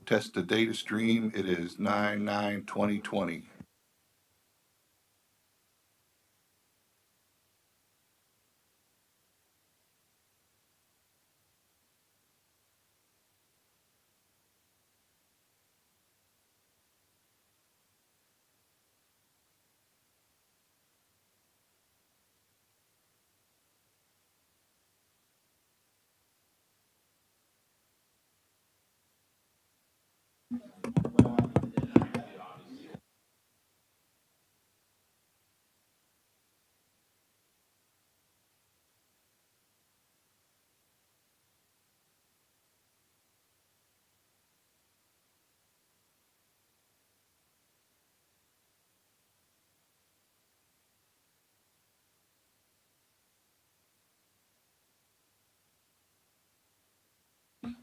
Test the data stream. It is 9/9/2020.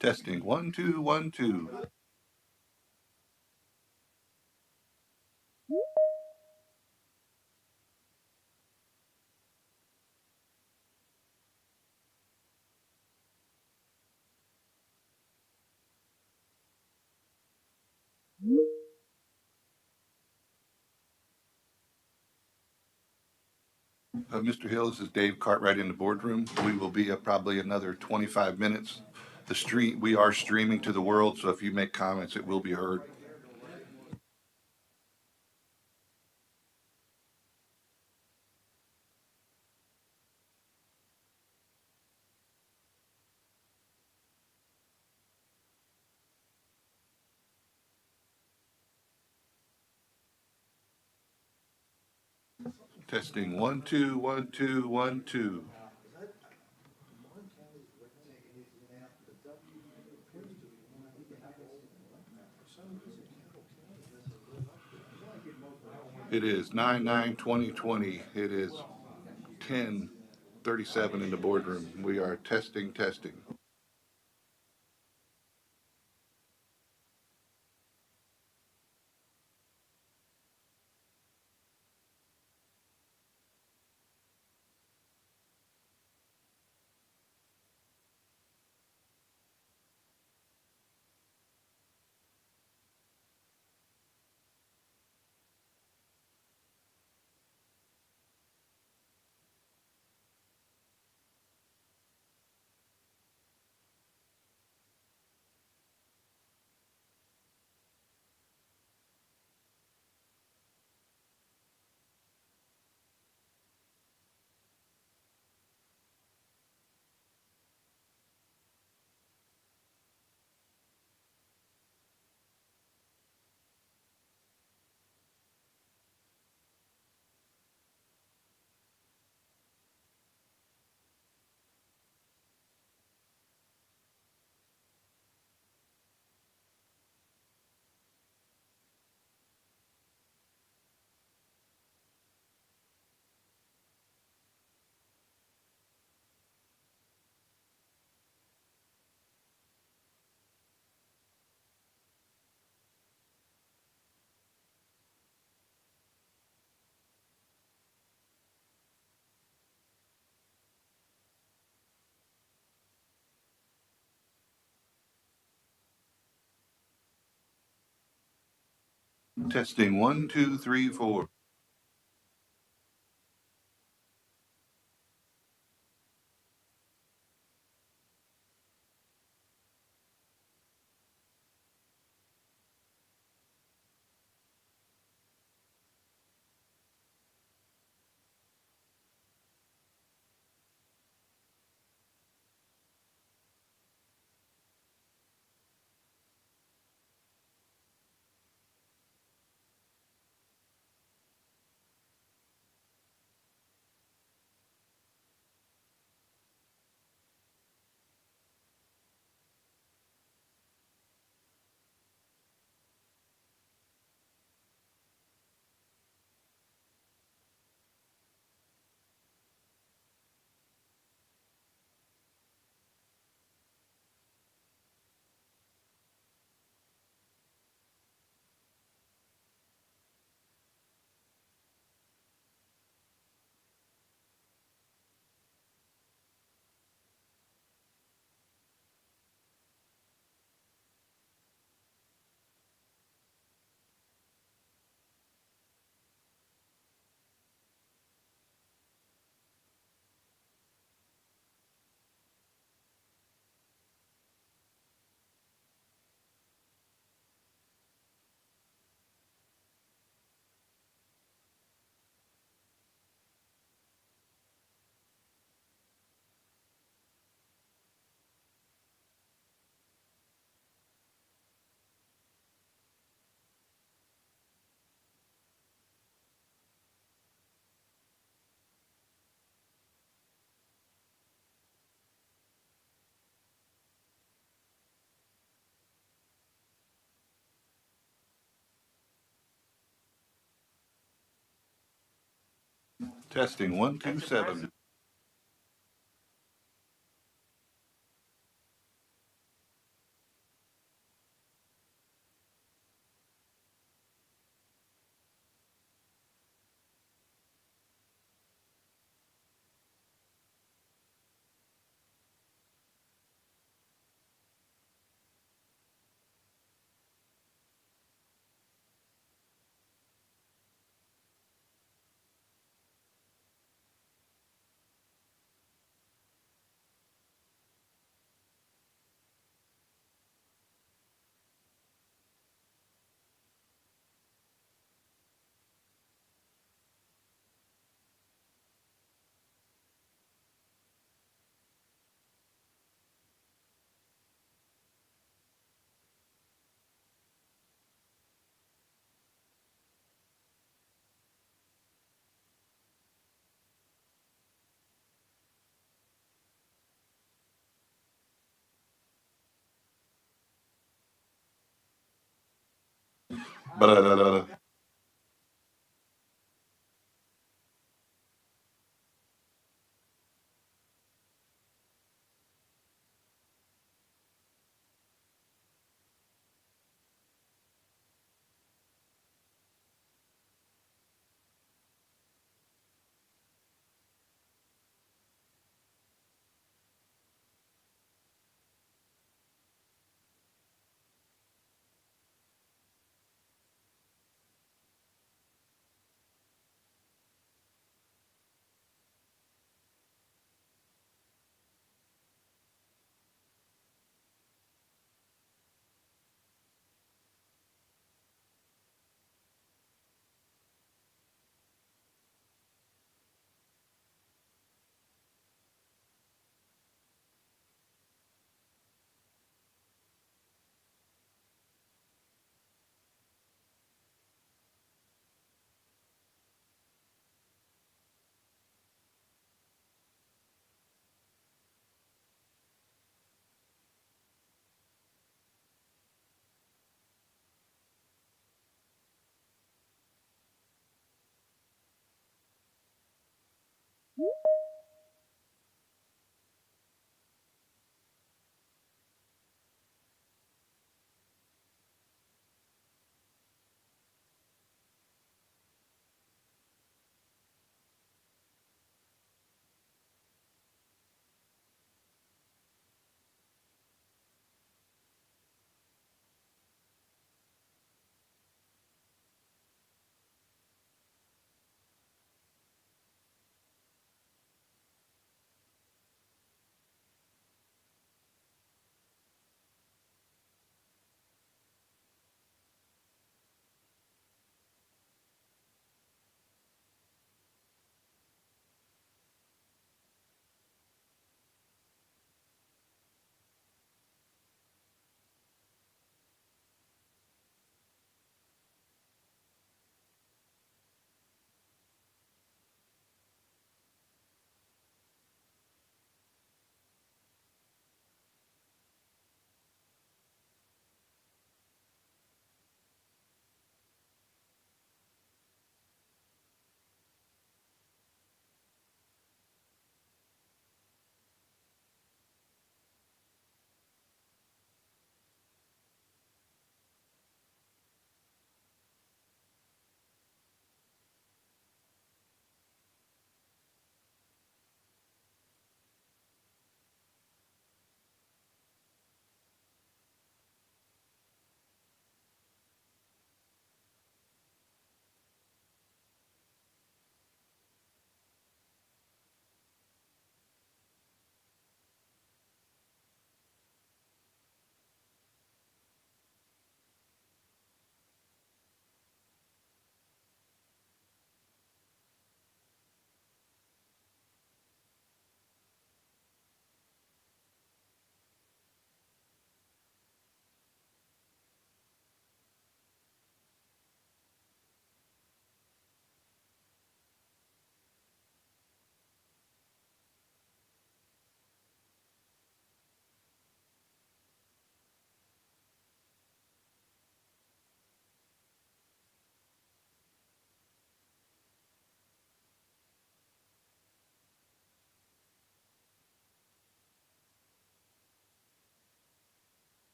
Testing 1 2 1 2. Mr. Hill, this is Dave Cartwright in the boardroom. We will be up probably another 25 minutes. We are streaming to the world, so if you make comments, it will be heard. Testing 1 2 1 2 1 2. It is 9/9/2020. It is 10:37 in the boardroom. We are testing. Testing 1 2 3 4. Testing 127. Blah.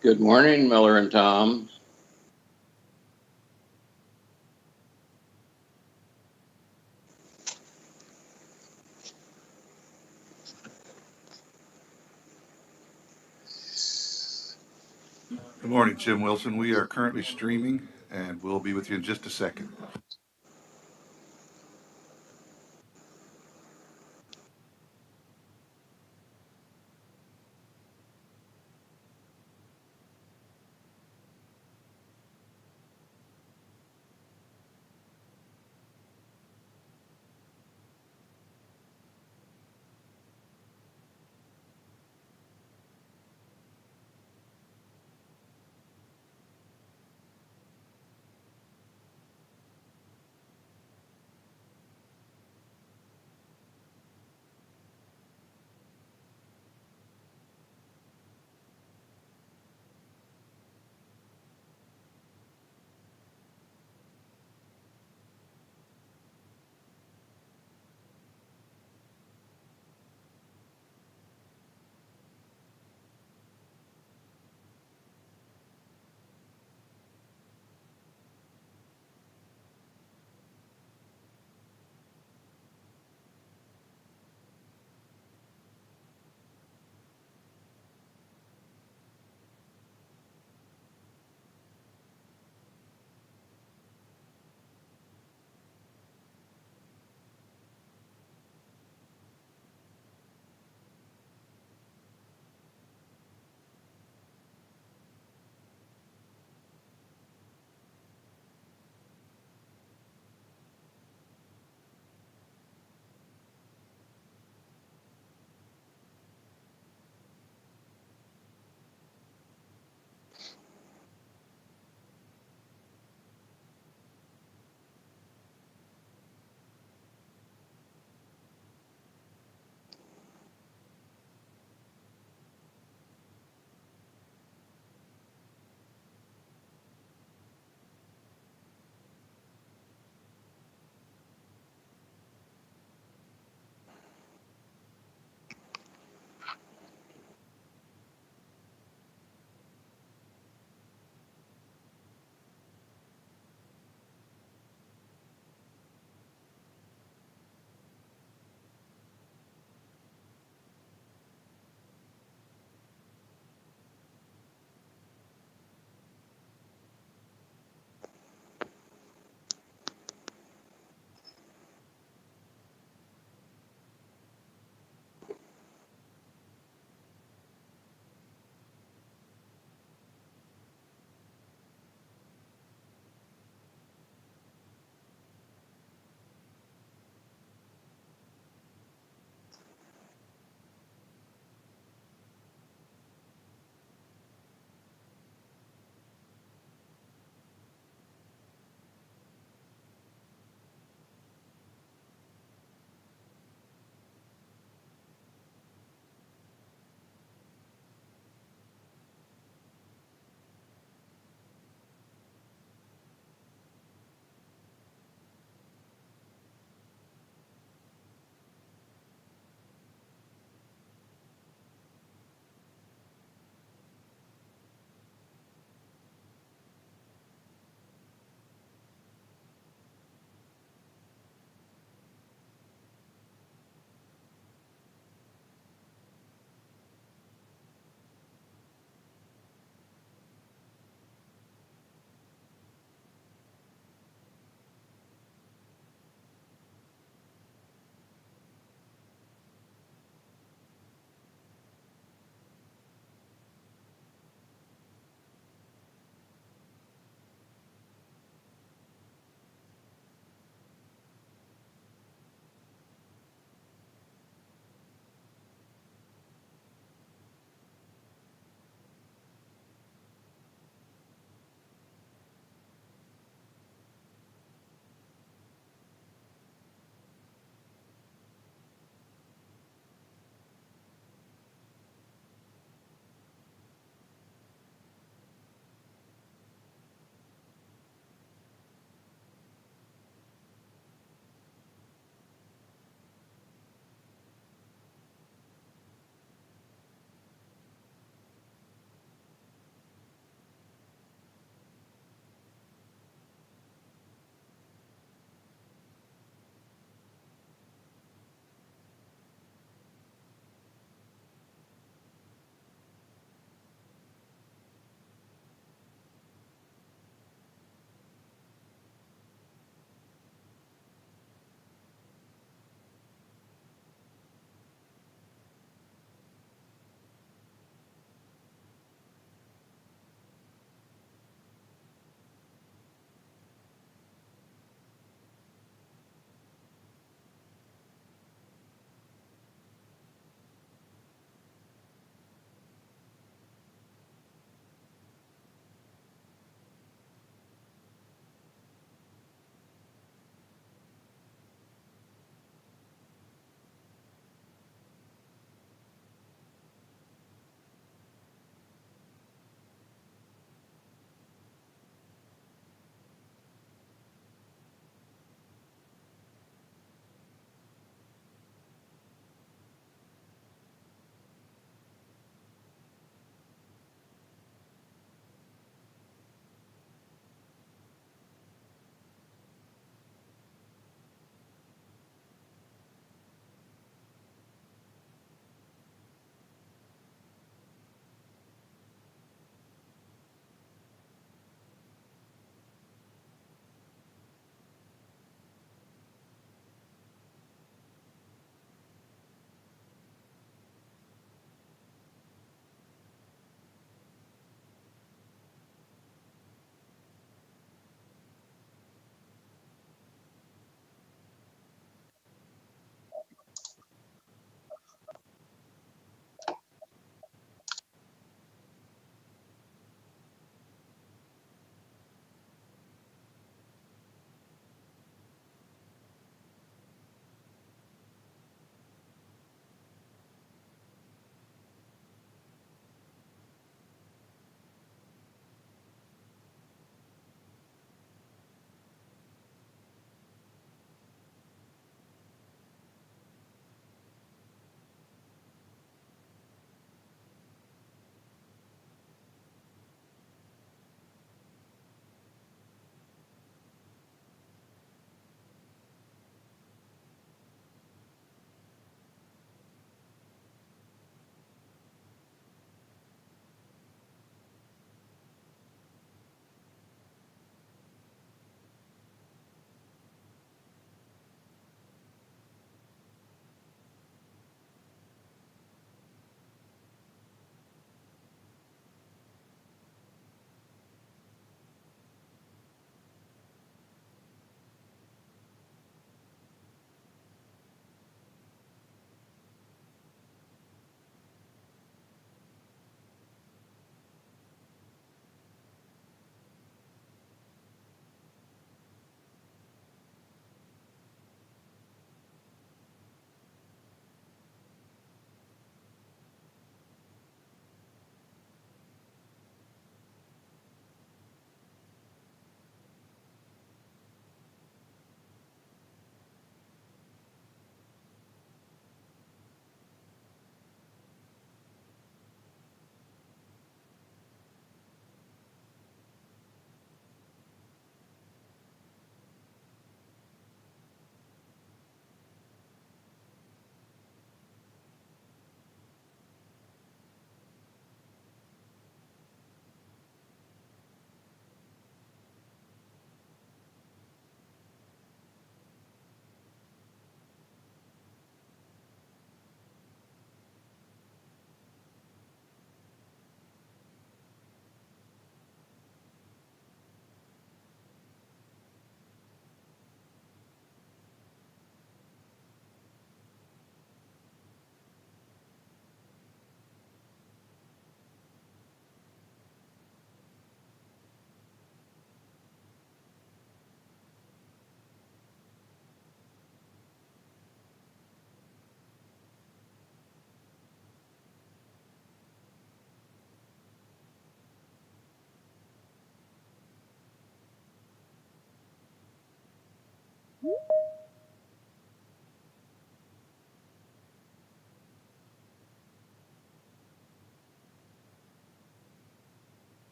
Good morning, Miller and Tom. Good morning, Jim Wilson. We are currently streaming and we'll be with you in just a second.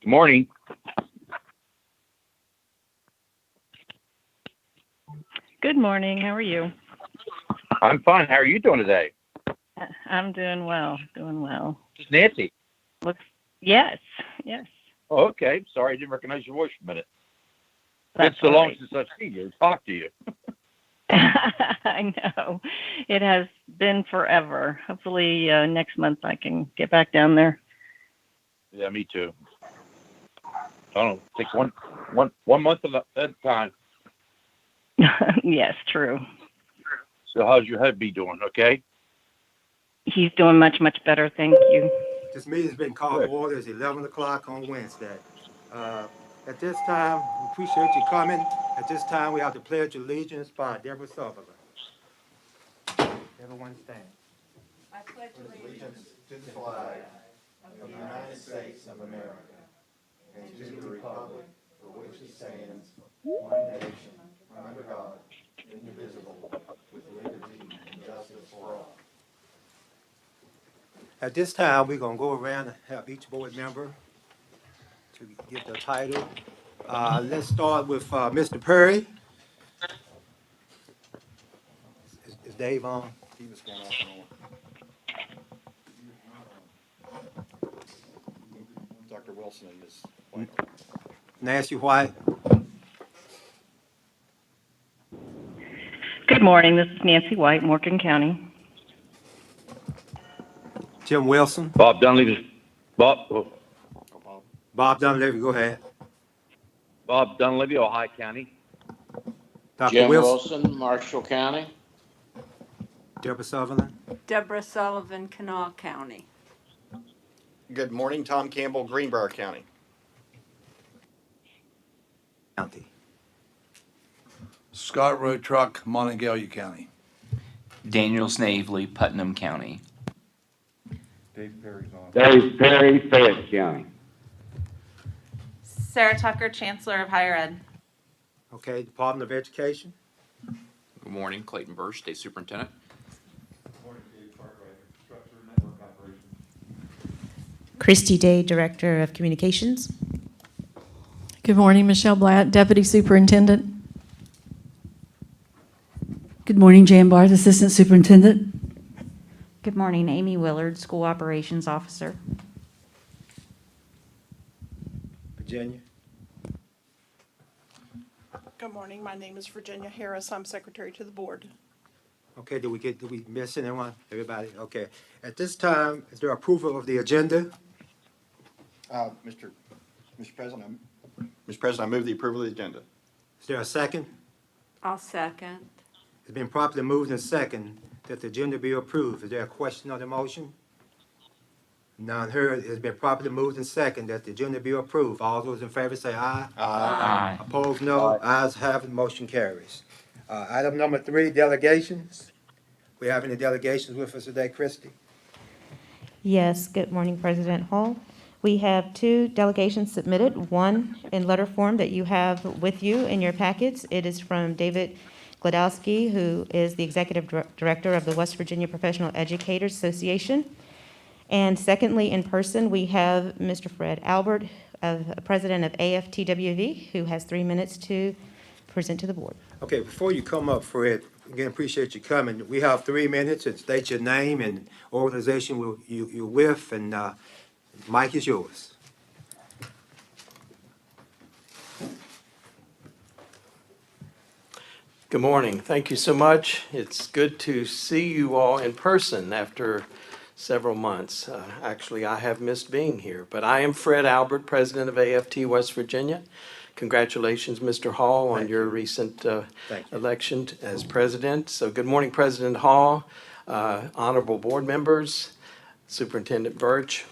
Good morning. Good morning. How are you? I'm fine. How are you doing today? I'm doing well. Doing well. This is Nancy. Yes. Yes. Oh, okay. Sorry, I didn't recognize your voice for a minute. That's It's so all long right. since I've seen you, talked to you. I know. It has been forever. Hopefully next month I can get back down there. Yeah, me too. I don't know. Take one month at a time. Yes, true. So how's your hubby doing? Okay. He's doing much, much better. Thank you. This meeting's been called to Good. order. It's 11 o'clock on Wednesday. At this time, we appreciate you coming. At this time, we have the Pledge of Allegiance by Deborah Sutherland. Everyone stand. I pledge allegiance To the flag of the United States of America and to the republic for which it stands, one nation, under God, indivisible, with liberty and justice for all. At this time, we're gonna go around and have each board member to give their title. Let's start with Mr. Perry. Is Dave on? He was going off and on. Dr. Wilson and Ms. White. Nancy White. Good morning. This is Nancy White, Morgan County. Jim Wilson. Bob Dunleavy. Bob Bob Dunleavy, go ahead. Dunleavy, Ohio County. Dr. Jim Wilson. Wilson, Marshall County. Deborah Sutherland. Deborah Sullivan, Kanawha County. Good morning, Tom Campbell, Greenbrier County. County. Scott Road Truck, Monongalia County. Daniel Snavely, Putnam County. Dave Perry's on. Dave Perry, Fayette County. Sarah Tucker, Chancellor of Higher Ed. Okay, Department of Education. Good morning, Clayton Burr, State Superintendent. Christy Day, Director of Communications. Good morning, Michelle Blatt, Deputy Superintendent. Good morning, Jan Barth, Assistant Superintendent. Good morning, Amy Willard, School Operations Officer. Virginia. Good morning. My name is Virginia Harris. I'm Secretary to the Board. Okay, did we miss anyone? Everybody? Okay. At this time, is there approval of the agenda? Mr. President, I move the approval of the agenda. Is there a second? I'll second. It's been properly moved and second that the agenda be approved. Is there a question on the motion? None heard. It's been properly moved and second that the agenda be approved. All those in favor say aye. Aye. Opposed, no. Ayes have it, motion carries. Item number 3, delegations. We have any delegations with us today, Christy? Yes, good morning, President Hall. We have 2 delegations submitted, one in letter form that you have with you in your packets. It is from David Gladowski, who is the Executive Director of the West Virginia Professional Educators Association. And secondly, in person, we have Mr. Fred Albert, President of AFTWV, who has 3 minutes to present to the board. Okay, before you come up, Fred, again, appreciate you coming. We have 3 minutes and state your name and organization you're with, and mic is yours. Good morning. Thank you so much. It's good to see you all in person after several months. Actually, I have missed being here, but I am Fred Albert, President of AFT West Virginia. Congratulations, Mr. Hall, on your recent election as president. So good morning, President Hall, honorable board members, Superintendent Birch.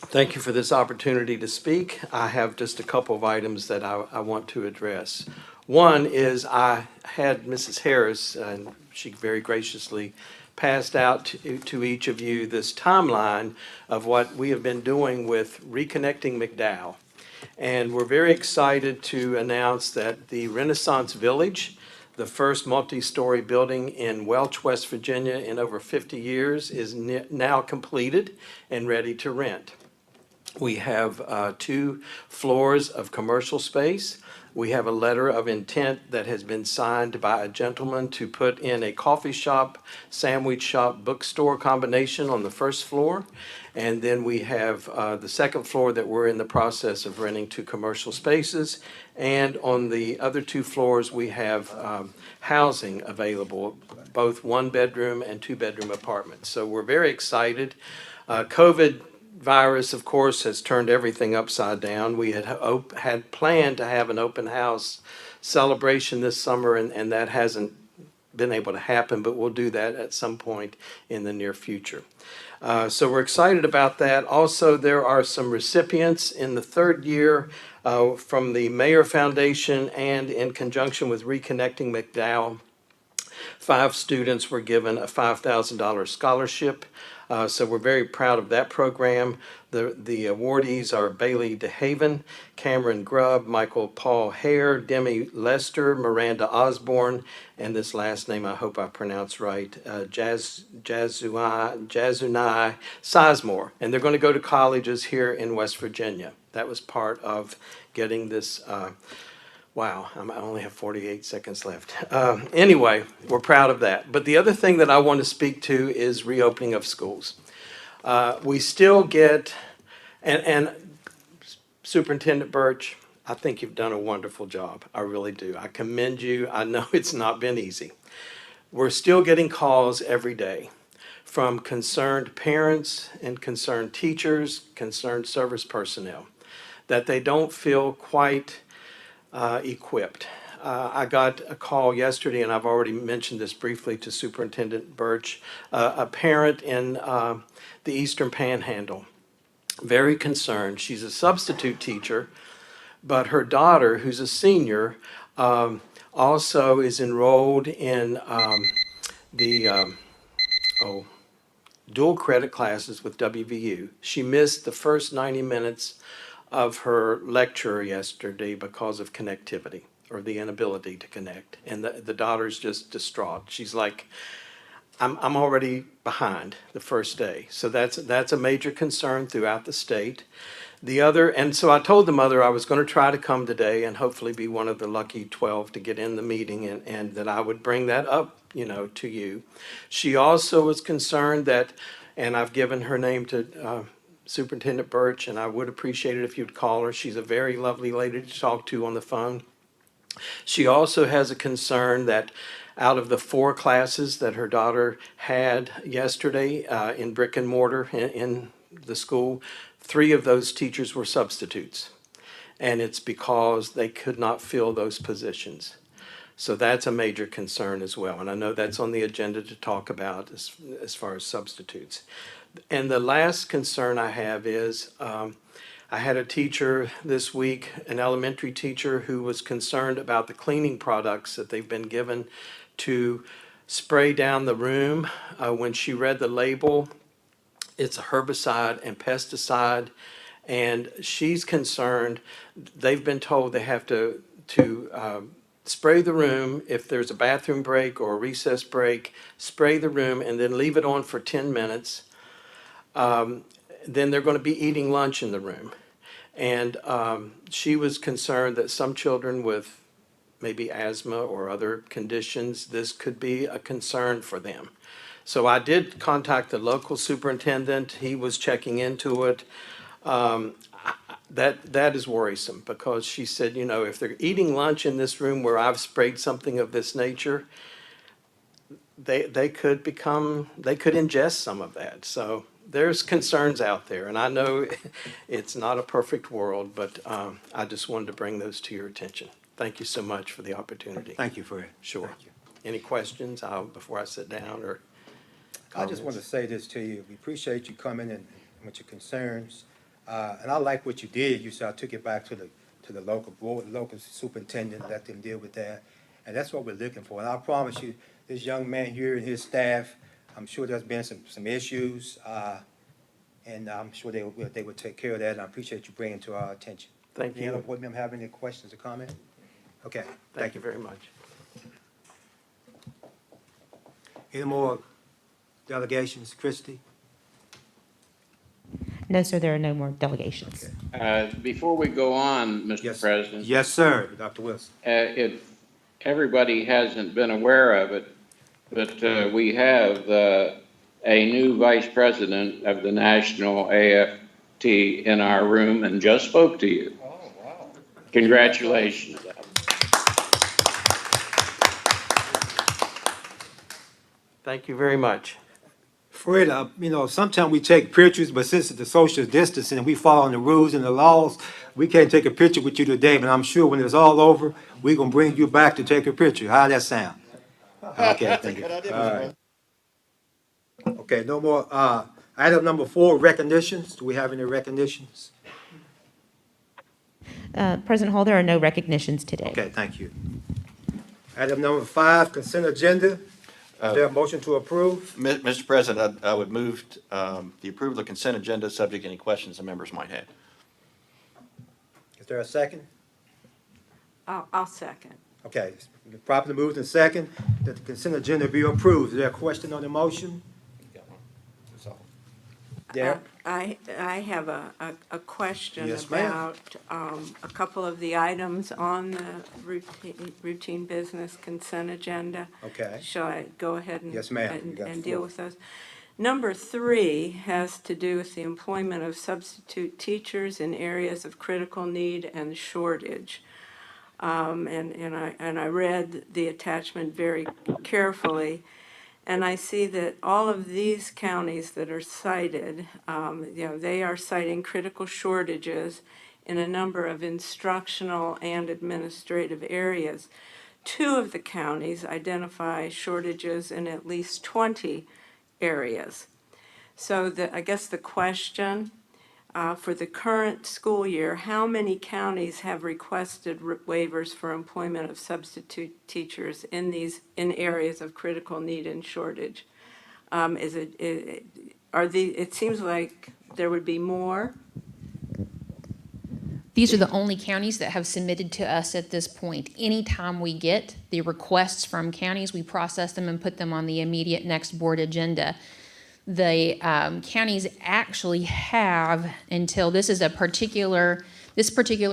Thank you for this opportunity to speak. I have just a couple of items that I want to address. One is I had Mrs. Harris, and she very graciously passed out to each of you this timeline of what we have been doing with Reconnecting McDowell. And we're very excited to announce that the Renaissance Village, the first multi-story building in Welch, West Virginia in over 50 years, is now completed and ready to rent. We have 2 floors of commercial space. We have a letter of intent that has been signed by a gentleman to put in a coffee shop, sandwich shop, bookstore combination on the first floor. And then we have the second floor that we're in the process of renting to commercial spaces. And on the other 2 floors, we have housing available, both 1-bedroom and 2-bedroom apartments. So we're very excited. COVID virus, of course, has turned everything upside down. We had planned to have an open house celebration this summer, and that hasn't been able to happen, but we'll do that at some point in the near future. So we're excited about that. Also, there are some recipients in the 3rd year from the Mayor Foundation, and in conjunction with Reconnecting McDowell, 5 students were given a $5,000 scholarship. So we're very proud of that program. The awardees are Bailey DeHaven, Cameron Grubb, Michael Paul Hare, Demi Lester, Miranda Osborne, and this last name I hope I pronounced right, Jazunai Sizemore. And they're going to go to colleges here in West Virginia. That was part of getting this. Wow, I only have 48 seconds left. Anyway, we're proud of that. But the other thing that I want to speak to is reopening of schools. We still get, and Superintendent Birch, I think you've done a wonderful job. I really do. I commend you. I know it's not been easy. We're still getting calls every day from concerned parents and concerned teachers, concerned service personnel, that they don't feel quite equipped. I got a call yesterday, and I've already mentioned this briefly to Superintendent Birch, a parent in the Eastern Panhandle, very concerned. She's a substitute teacher, but her daughter, who's a senior, also is enrolled in the dual credit classes with WVU. She missed the first 90 minutes of her lecture yesterday because of connectivity, or the inability to connect. And the daughter's just distraught. She's like, I'm already behind the first day. So that's a major concern throughout the state. And so I told the mother I was going to try to come today and hopefully be one of the lucky 12 to get in the meeting, and that I would bring that up, to you. She also was concerned that, and I've given her name to Superintendent Birch, and I would appreciate it if you'd call her. She's a very lovely lady to talk to on the phone. She also has a concern that out of the 4 classes that her daughter had yesterday in brick and mortar in the school, 3 of those teachers were substitutes. And it's because they could not fill those positions. So that's a major concern as well. And I know that's on the agenda to talk about as far as substitutes. And the last concern I have is I had a teacher this week, an elementary teacher, who was concerned about the cleaning products that they've been given to spray down the room. When she read the label, it's a herbicide and pesticide, and she's concerned. They've been told they have to spray the room if there's a bathroom break or a recess break, spray the room and then leave it on for 10 minutes. Then they're going to be eating lunch in the room. And she was concerned that some children with maybe asthma or other conditions, this could be a concern for them. So I did contact the local superintendent. He was checking into it. That is worrisome, because she said, if they're eating lunch in this room where I've sprayed something of this nature, they could ingest some of that. So there's concerns out there, and I know it's not a perfect world, but I just wanted to bring those to your attention. Thank you so much for the opportunity. Thank you, Fred. Sure. Thank you. Any questions before I sit down, or I just want to say this to you. We appreciate you coming and with your concerns. And I like what you did. You said I took it back to the local board, local superintendent, let them deal with that. And that's what we're looking for. And I promise you, this young man here and his staff, I'm sure there's been some issues, and I'm sure they will take care of that. And I appreciate you bringing it to our attention. Thank you. Any other board member have any questions or comments? Okay. Thank you very much. Any more delegations? Christie? No, sir, there are no more delegations. Before we go on, Mr. Yes. President, Yes, sir, Dr. Wilson. if everybody hasn't been aware of it, but we have a new vice president of the National AFT in our room and just spoke to you. Oh, wow. Congratulations. Thank you very much. Fred, sometimes we take pictures, but since it's the social distancing and we follow the rules and the laws, we can't take a picture with you today, but I'm sure when it's all over, we're gonna bring you back to take a picture. How'd that sound? Okay, thank you. All right. Okay, no more, item number 4, recognitions. Do we have any recognitions? President Hall, there are no recognitions today. Okay, thank you. Item number 5, consent agenda. Is there a motion to approve? Mr. President, I would move the approval of the consent agenda, subject to any questions the members might have. Is there a second? I'll second. Okay, properly moved and second that the consent agenda be approved. Is there a question on the motion? Derek? I have a question Yes, ma'am. about a couple of the items on the routine business consent agenda. Okay. Shall I go ahead and? Yes, ma'am. You got the And floor. deal with those? Number 3 has to do with the employment of substitute teachers in areas of critical need and shortage. And I read the attachment very carefully, and I see that all of these counties that are cited, they are citing critical shortages in a number of instructional and administrative areas. 2 of the counties identify shortages in at least 20 areas. So I guess the question for the current school year, how many counties have requested waivers for employment of substitute teachers in areas of critical need and shortage? It seems like there would be more. These are the only counties that have submitted to us at this point. Anytime we get the requests from counties, we process them and put them on the immediate next board agenda. The counties actually have until this particular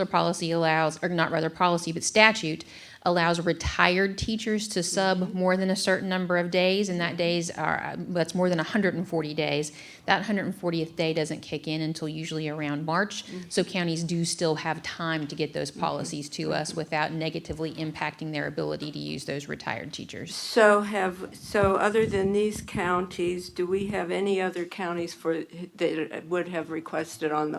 policy allows, or not rather policy, but statute allows retired teachers to sub more than a certain number of days, and that's more than 140 days. That 140th day doesn't kick in until usually around March, so counties do still have time to get those policies to us without negatively impacting their ability to use those retired teachers. So other than these counties, do we have any other counties that would have requested on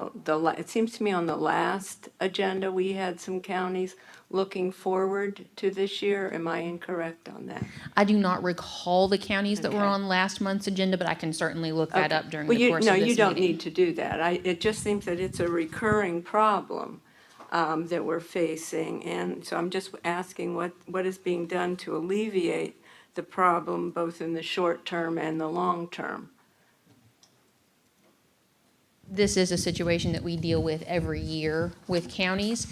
it seems to me on the last agenda, we had some counties looking forward to this year. Am I incorrect on that? I do not recall the counties that were Okay. on last month's agenda, but I can certainly look that up during the course of No, this you don't meeting. need to do that. It just seems that it's a recurring problem that we're facing. And so I'm just asking what is being done to alleviate the problem, both in the short term and the long term. This is a situation that we deal with every year with counties.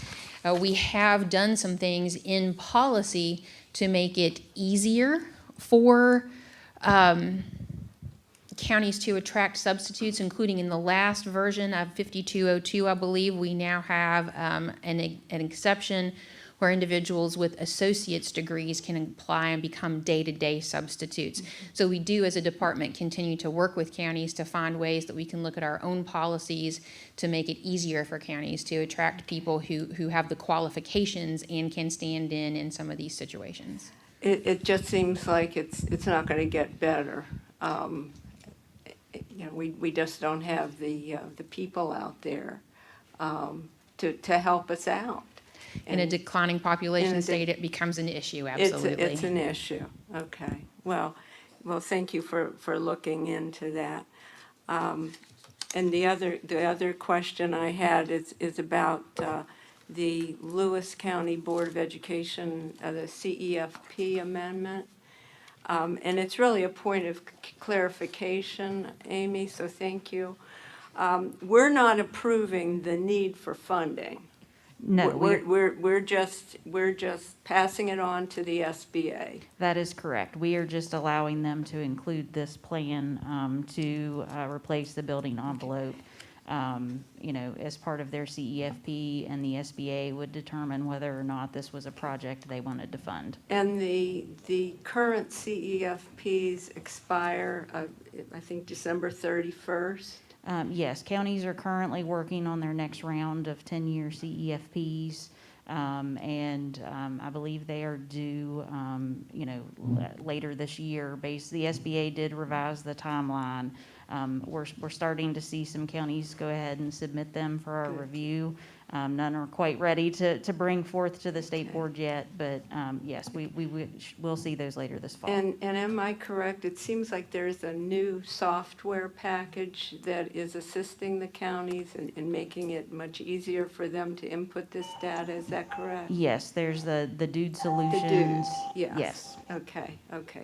We have done some things in policy to make it easier for counties to attract substitutes, including in the last version of 5202, I believe, we now have an exception where individuals with associate's degrees can apply and become day-to-day substitutes. So we do, as a department, continue to work with counties to find ways that we can look at our own policies to make it easier for counties to attract people who have the qualifications and can stand in some of these situations. It just seems like it's not going to get better. We just don't have the people out there to help us out. In a declining population state, it becomes an issue, absolutely. It's an issue, okay. Well, thank you for looking into that. And the other question I had is about the Lewis County Board of Education, the CEFP amendment. And it's really a point of clarification, Amy, so thank you. We're not approving the need for funding. No, We're just passing it on to the SBA. that is correct. We are just allowing them to include this plan to replace the building envelope as part of their CEFP, and the SBA would determine whether or not this was a project they wanted to fund. And the current CEFPs expire, I think, December 31st? Yes, counties are currently working on their next round of 10-year CEFPs. I believe they are due, later this year. The SBA did revise the timeline. We're starting to see some counties go ahead and submit them for our review. None are quite ready to bring forth to the state board yet, but yes, we'll see those later this fall. And am I correct? It seems like there's a new software package that is assisting the counties and making it much easier for them to input this data. Is that correct? Yes, there's the Dude Solutions. The dudes, yes. Yes. Okay,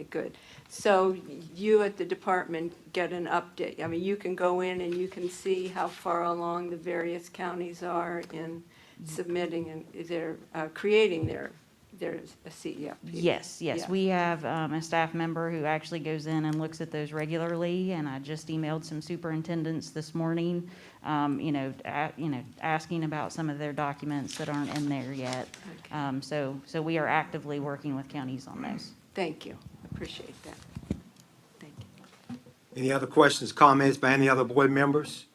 good. So you at the department get an update. I mean, you can go in and you can see how far along the various counties are in submitting and their, creating their CEFP. Yes. Yeah. We have a staff member who actually goes in and looks at those regularly, and I just emailed some superintendents this morning, asking about some of their documents that aren't in there yet. Okay. So we are actively working with counties on those. Thank you. Appreciate that. Thank you. Any other questions, comments by any other board members?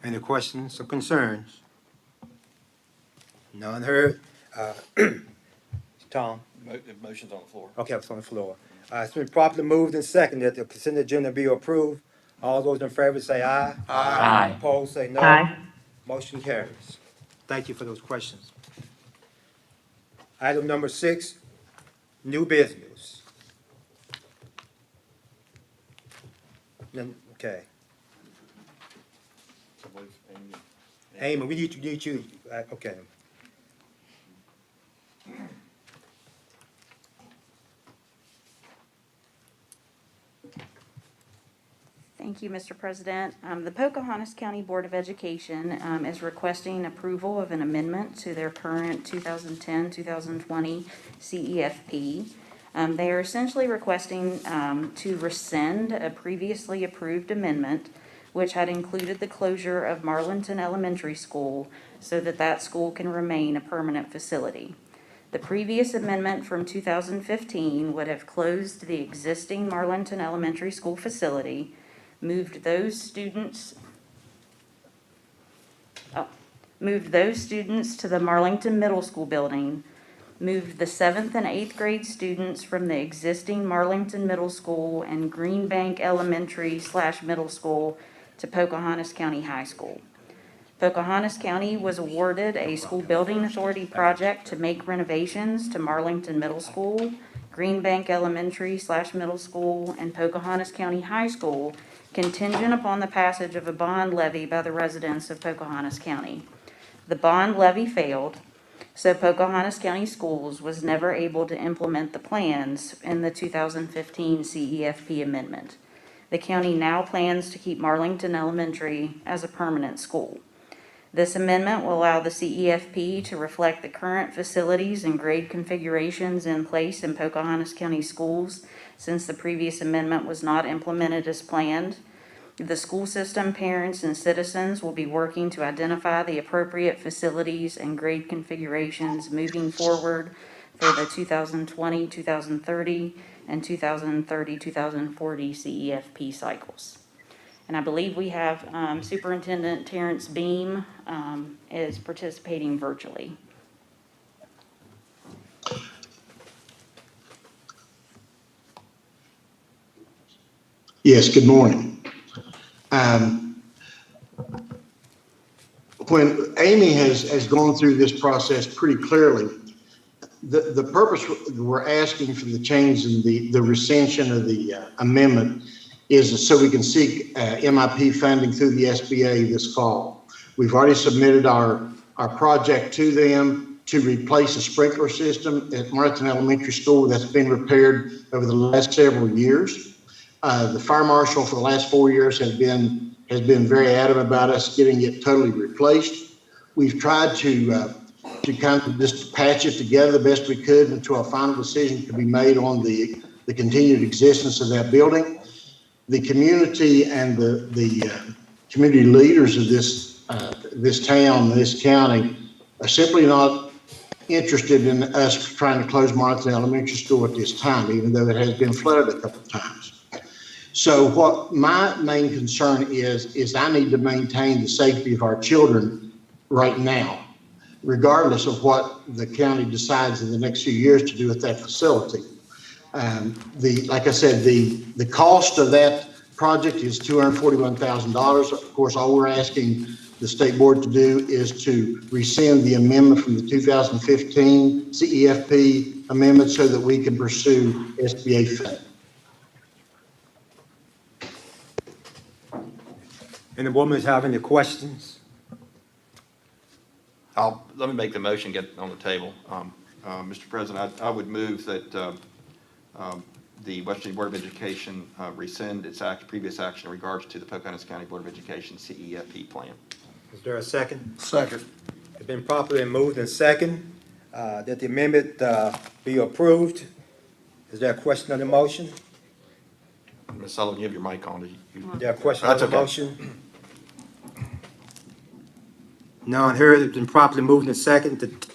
Any questions or concerns? None heard. Tom? Motion's on the floor. Okay, it's on the floor. It's been properly moved and seconded that the consent agenda be approved. All those in favor say aye. Aye. Opposed, say no. Aye. Motion carries. Thank you for those questions. Item number 6, new business. Okay. Amy, we need you, okay. Thank you, Mr. President. The Pocahontas County Board of Education is requesting approval of an amendment to their current 2010-2020 CEFP. They are essentially requesting to rescind a previously approved amendment which had included the closure of Marlinton Elementary School so that that school can remain a permanent facility. The previous amendment from 2015 would have closed the existing Marlinton Elementary School facility, moved those students to the Marlington Middle School building, moved the 7th and 8th grade students from the existing Marlington Middle School and Greenbank Elementary/Middle School to Pocahontas County High School. Pocahontas County was awarded a school building authority project to make renovations to Marlington Middle School, Greenbank Elementary/Middle School, and Pocahontas County High School, contingent upon the passage of a bond levy by the residents of Pocahontas County. The bond levy failed, so Pocahontas County Schools was never able to implement the plans in the 2015 CEFP amendment. The county now plans to keep Marlington Elementary as a permanent school. This amendment will allow the CEFP to reflect the current facilities and grade configurations in place in Pocahontas County schools since the previous amendment was not implemented as planned. The school system, parents, and citizens will be working to identify the appropriate facilities and grade configurations moving forward for the 2020, 2030, and 2030-2040 CEFP cycles. And I believe we have Superintendent Terrence Beam is participating virtually. Yes, good morning. When Amy has gone through this process pretty clearly, the purpose we're asking for the change in the rescission of the amendment is so we can seek MIP funding through the SBA this fall. We've already submitted our project to them to replace a sprinkler system at Marlington Elementary School that's been repaired over the last several years. The fire marshal for the last 4 years has been very adamant about us getting it totally replaced. We've tried to kind of just patch it together the best we could until a final decision could be made on the continued existence of that building. The community and the community leaders of this town, this county, are simply not interested in us trying to close Marlington Elementary School at this time, even though it has been flooded a couple of times. So what my main concern is I need to maintain the safety of our children right now, regardless of what the county decides in the next few years to do with that facility. Like I said, the cost of that project is $241,000. Of course, all we're asking the state board to do is to rescind the amendment from the 2015 CEFP amendment so that we can pursue SBA funding. Any board members have any questions? Let me make the motion, get it on the table. Mr. President, I would move that the West Virginia Board of Education rescind its previous action in regards to the Pocahontas County Board of Education CEFP plan. Is there a second? Second. It's been properly moved and second that the amendment be approved. Is there a question on the motion? Ms. Sullivan, you have your mic on. Is there a question on That's the okay. motion? None heard. It's been properly moved and second that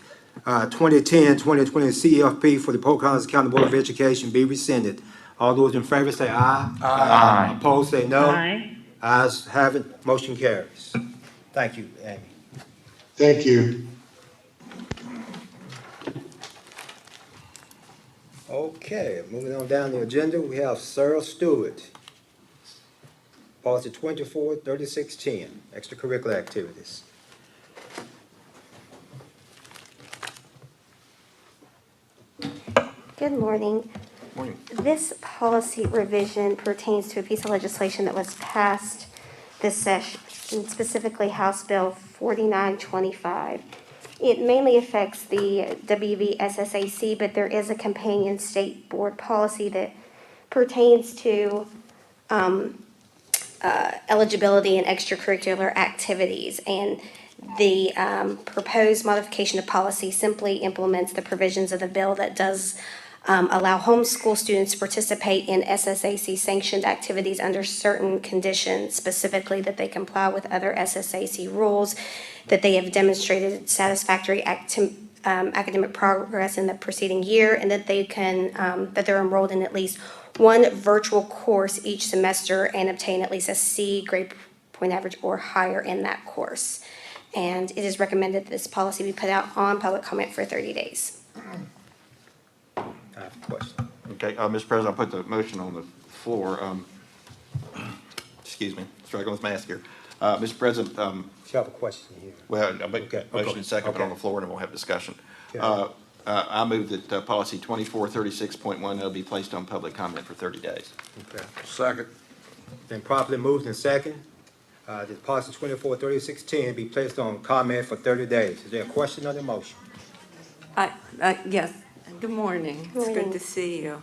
2010-2020 CEFP for the Pocahontas County Board of Education be rescinded. All those in favor say aye. Aye. Opposed say no. Aye. Ayes have it. Motion carries. Thank you, Amy. Thank you. Okay, moving on down the agenda, we have Sarah Stewart. Policy 243610, extracurricular activities. Good morning. Morning. This policy revision pertains to a piece of legislation that was passed this session, specifically House Bill 4925. It mainly affects the WVSSAC, but there is a companion state board policy that pertains to eligibility in extracurricular activities. And the proposed modification of policy simply implements the provisions of the bill that does allow homeschool students to participate in SSAC sanctioned activities under certain conditions, specifically that they comply with other SSAC rules, that they have demonstrated satisfactory academic progress in the preceding year, and that they can that they're enrolled in at least one virtual course each semester and obtain at least a C grade point average or higher in that course. And it is recommended that this policy be put out on public comment for 30 days. I have a question. Okay, Mr. President, I'll put the motion on the floor. Excuse me, struggling with mask here. Mr. President, You have a question here. well, I'll make Okay, motion in second, put it on okay. the floor, and then we'll have discussion. Okay. I move that policy 2436.10 be placed on public comment for 30 days. Okay. Second. Been properly moved and second. That policy 243610 be placed on comment for 30 days. Is there a question on the motion? Yes, good morning. It's good Morning. to see you.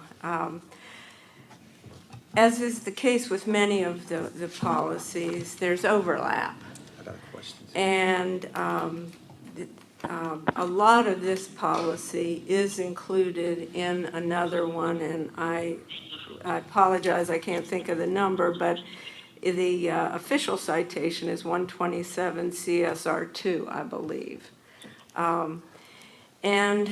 As is the case with many of the policies, there's overlap. I got a question. And a lot of this policy is included in another one, and I apologize, I can't think of the number, but the official citation is 127 CSR 2, I believe. And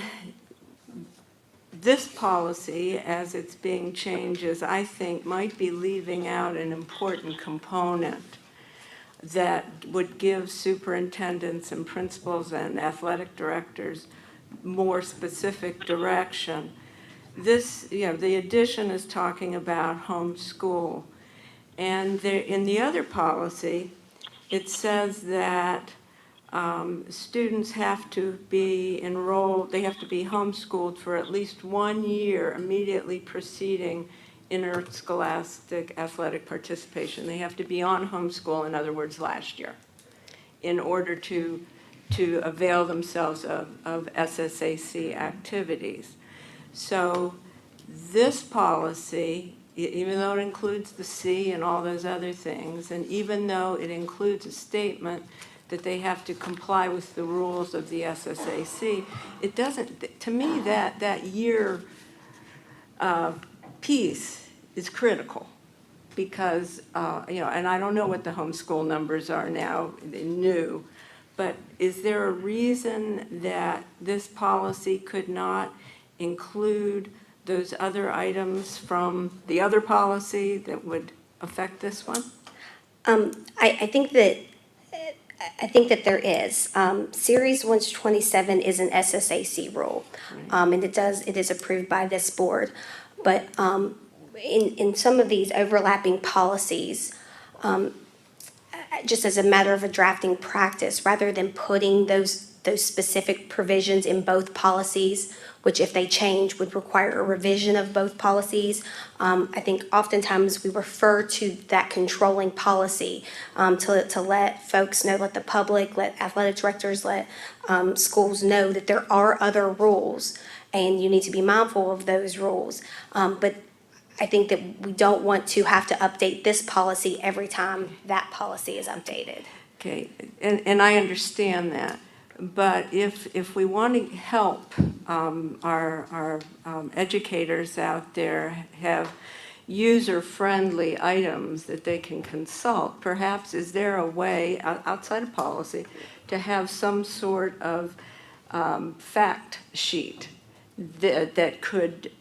this policy, as it's being changed, I think might be leaving out an important component that would give superintendents and principals and athletic directors more specific direction. This, the addition is talking about homeschool. And in the other policy, it says that students have to be enrolled, they have to be homeschooled for at least 1 year immediately preceding interscholastic athletic participation. They have to be on homeschool, in other words, last year, in order to avail themselves of SSAC activities. So this policy, even though it includes the C and all those other things, and even though it includes a statement that they have to comply with the rules of the SSAC, it doesn't, to me, that year piece is critical. because, and I don't know what the homeschool numbers are now, new, but is there a reason that this policy could not include those other items from the other policy that would affect this one? I think that there is. Series 127 is an SSAC rule, and it is approved by this board. But in some of these overlapping policies, just as a matter of a drafting practice, rather than putting those specific provisions in both policies, which if they change would require a revision of both policies, I think oftentimes we refer to that controlling policy to let folks know, let the public, let athletic directors, let schools know that there are other rules and you need to be mindful of those rules. But I think that we don't want to have to update this policy every time that policy is updated. Okay, and I understand that, but if we want to help our educators out there have user-friendly items that they can consult, perhaps is there a way outside of policy to have some sort of fact sheet that could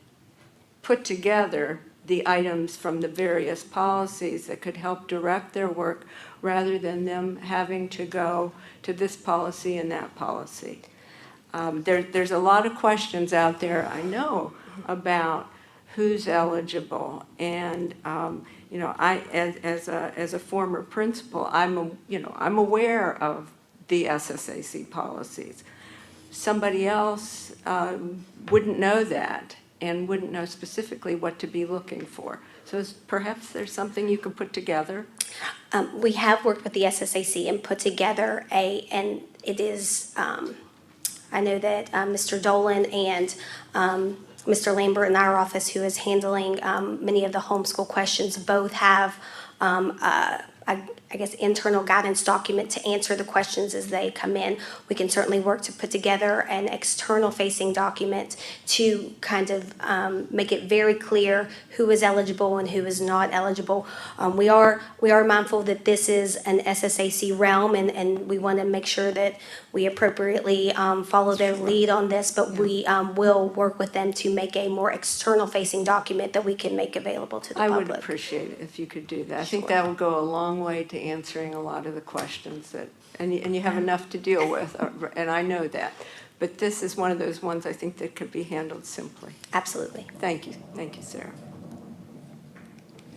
put together the items from the various policies that could help direct their work rather than them having to go to this policy and that policy. There's a lot of questions out there, I know, about who's eligible. And, I, as a former principal, I'm aware of the SSAC policies. Somebody else wouldn't know that and wouldn't know specifically what to be looking for. So perhaps there's something you could put together? We have worked with the SSAC and put together and it is, I know that Mr. Dolan and Mr. Lambert in our office, who is handling many of the homeschool questions, both have I guess, internal guidance document to answer the questions as they come in. We can certainly work to put together an external facing document to kind of make it very clear who is eligible and who is not eligible. We are mindful that this is an SSAC realm and we want to make sure that we appropriately follow their lead on this, but we will work with them to make a more external facing document that we can make available to the I public. would appreciate it if you could do that. I think that would go a long way to answering a lot of the questions that, and you have enough to deal with, and I know that. But this is one of those ones I think that could be handled simply. Absolutely. Thank you, Sarah.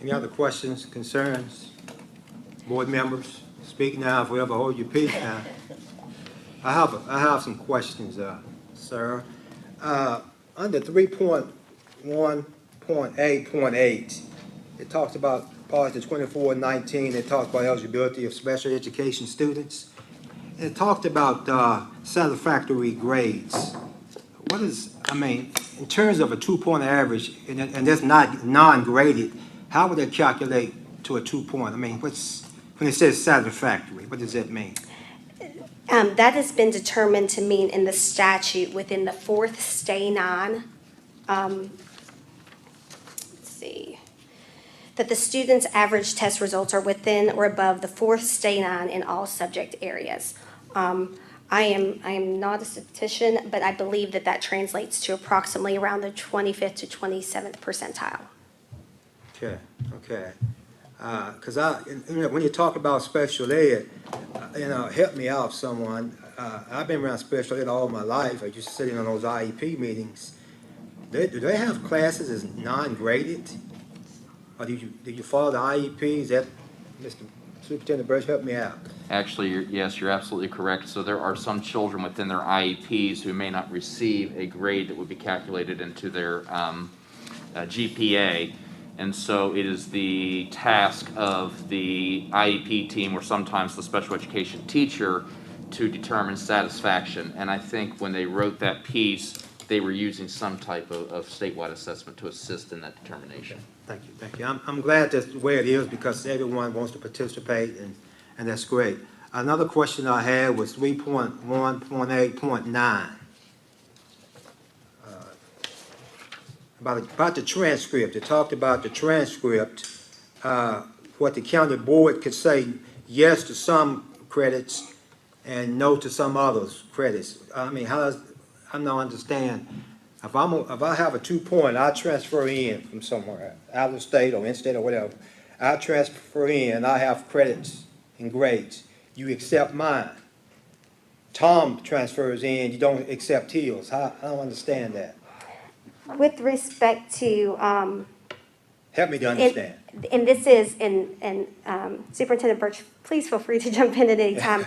Any other questions, concerns? Board members, speak now, if we ever hold your peace now. I have some questions, sir. Under 3.1.8.8, it talks about policy 2419, it talks about eligibility of special education students. And it talked about satisfactory grades. What is, in terms of a 2-point average, and that's not non-graded, how would it calculate to a 2-point? When it says satisfactory, what does that mean? That has been determined to mean in the statute within the fourth stay non, let's see, that the student's average test results are within or above the fourth stay non in all subject areas. I am not a statistician, but I believe that translates to approximately around the 25th to 27th percentile. Okay. Because when you talk about special ed, help me out, someone. I've been around special ed all my life. I used to sit in on those IEP meetings. Do they have classes as non-graded? Or do you follow the IEPs? That, Mr. Superintendent Burch, help me out. Actually, yes, you're absolutely correct. So there are some children within their IEPs who may not receive a grade that would be calculated into their GPA. And so it is the task of the IEP team or sometimes the special education teacher to determine satisfaction. And I think when they wrote that piece, they were using some type of statewide assessment to assist in that determination. Thank you. I'm glad that's the way it is because everyone wants to participate, and that's great. Another question I had was 3.1.8.9. About the transcript. It talked about the transcript what the county board could say yes to some credits and no to some others credits. I mean, how does, I don't understand. If I have a 2 point, I transfer in from somewhere, out of state or in-state or whatever. I transfer in, I have credits and grades. You accept mine. Tom transfers in, you don't accept his. I don't understand that. With respect to, Help me to understand. and this is, and Superintendent Birch, please feel free to jump in at any time.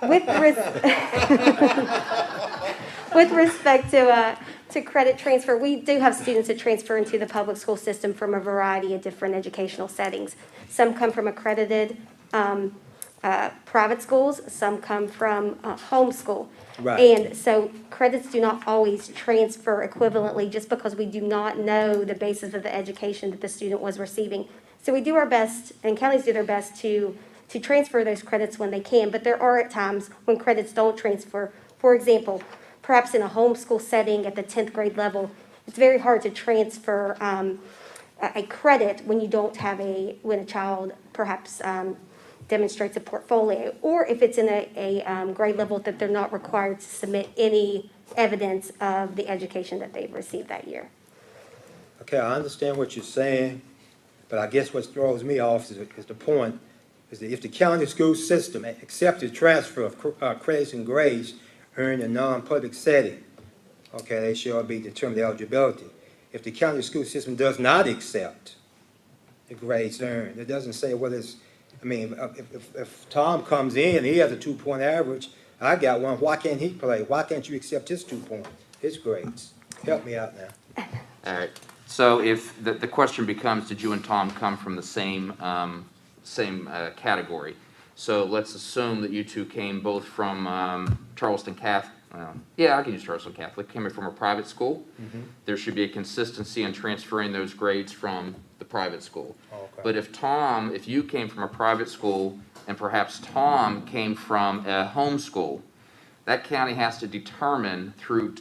With with respect to credit transfer, we do have students that transfer into the public school system from a variety of different educational settings. Some come from accredited private schools, some come from homeschool. Right. And so credits do not always transfer equivalently just because we do not know the basis of the education that the student was receiving. So we do our best, and counties do their best to transfer those credits when they can, but there are at times when credits don't transfer. For example, perhaps in a homeschool setting at the 10th grade level, it's very hard to transfer a credit when you don't have when a child perhaps demonstrates a portfolio, or if it's in a grade level that they're not required to submit any evidence of the education that they've received that year. Okay, I understand what you're saying, but I guess what throws me off is the point, is that if the county school system accepted transfer of credits and grades earned in non-public setting, okay, they shall be determined eligibility. If the county school system does not accept the grades earned, it doesn't say whether it's, I mean, if Tom comes in, he has a 2 point average, I got one, why can't he play? Why can't you accept his 2 point, his grades? Help me out now. All right. So if the question becomes, did you and Tom come from the same category? So let's assume that you two came both from Charleston Catholic. Yeah, I can use Charleston Catholic. Came from a private school. Mm-hmm. There should be a consistency in transferring those grades from the private school. Okay. But if you came from a private school and perhaps Tom came from a home school, that county has to determine through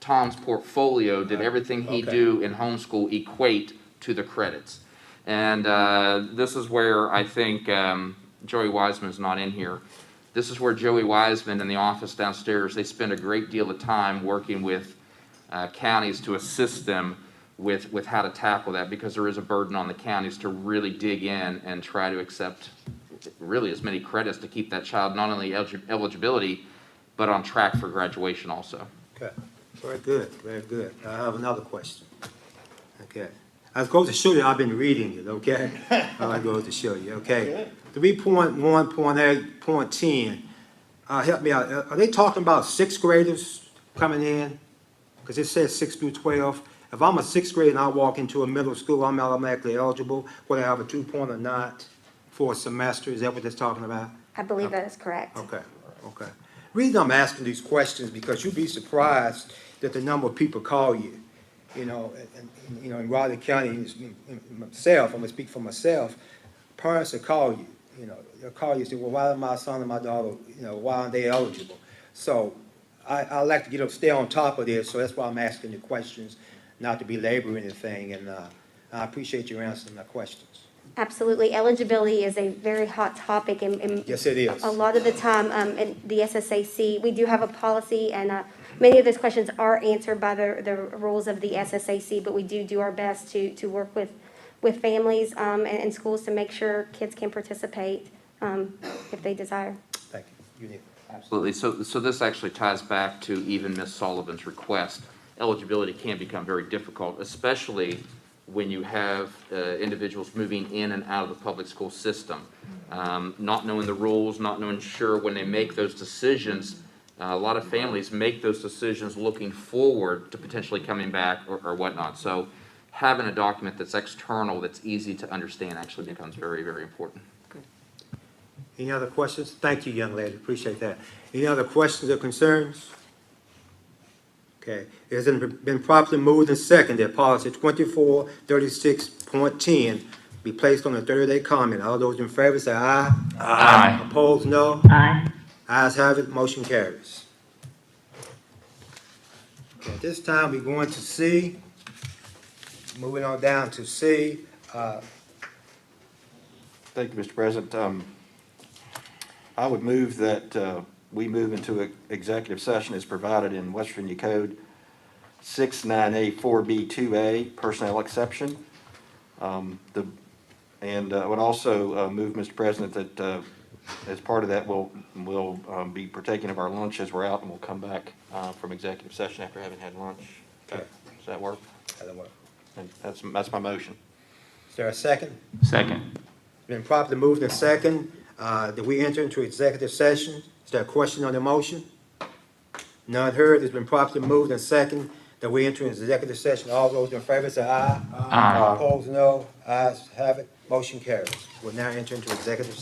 Tom's portfolio, did everything he do in homeschool equate to the credits? And this is where I think Joey Wiseman's not in here. This is where Joey Wiseman in the office downstairs, they spend a great deal of time working with counties to assist them with how to tackle that, because there is a burden on the counties to really dig in and try to accept really as many credits to keep that child not only eligibility, but on track for graduation also. Okay, very good, very good. I have another question. Okay, I was going to show you, I've been reading it, okay? I go to show you, okay? 3.1.8.10, help me out. Are they talking about sixth graders coming in? Because it says 6 through 12. If I'm a sixth grader and I walk into a middle school, I'm automatically eligible, whether I have a 2 point or not, for a semester. Is that what they're talking about? I believe that is correct. Okay, okay. Reason I'm asking these questions because you'd be surprised that the number of people call you, you know, in Raleigh County, myself, I'm gonna speak for myself, parents will call you, you know, they'll call you and say, well, why are my son and my daughter, you know, why aren't they eligible? So I like to stay on top of this, so that's why I'm asking the questions, not to belabor anything, and I appreciate you answering my questions. Absolutely. Eligibility is a very hot topic, and Yes, it is. a lot of the time in the SSAC, we do have a policy, and many of those questions are answered by the rules of the SSAC, but we do our best to work with families and schools to make sure kids can participate if they desire. Thank you. You need. Absolutely. So this actually ties back to even Ms. Sullivan's request. Eligibility can become very difficult, especially when you have individuals moving in and out of the public school system, not knowing the rules, not knowing sure when they make those decisions. A lot of families make those decisions looking forward to potentially coming back or whatnot. So having a document that's external, that's easy to understand, actually becomes very, very important. Any other questions? Thank you, young lady. Appreciate that. Any other questions or concerns? Okay. It has been properly moved and seconded that policy 2436.10 be placed on the 30-day comment. All those in favor say aye. Aye. Opposed, no. Aye. Ayes have it. Motion carries. Okay, at this time, we're going to C. Moving on down to C. Thank you, Mr. President. I would move that we move into executive session as provided in West Virginia Code 69A4B2A, personnel exception. And I would also move, Mr. President, that as part of that, we'll be partaking of our lunch as we're out, and we'll come back from executive session after having had lunch. Okay. Does that work? That'll work. And that's my motion. Is there a second? Second. Been properly moved and second, that we enter into executive session. Is there a question on the motion? None heard. It's been properly moved and second that we enter into executive session. All those in favor say aye. Aye. Opposed, no. Ayes have it. Motion carries. We'll now enter into executive session.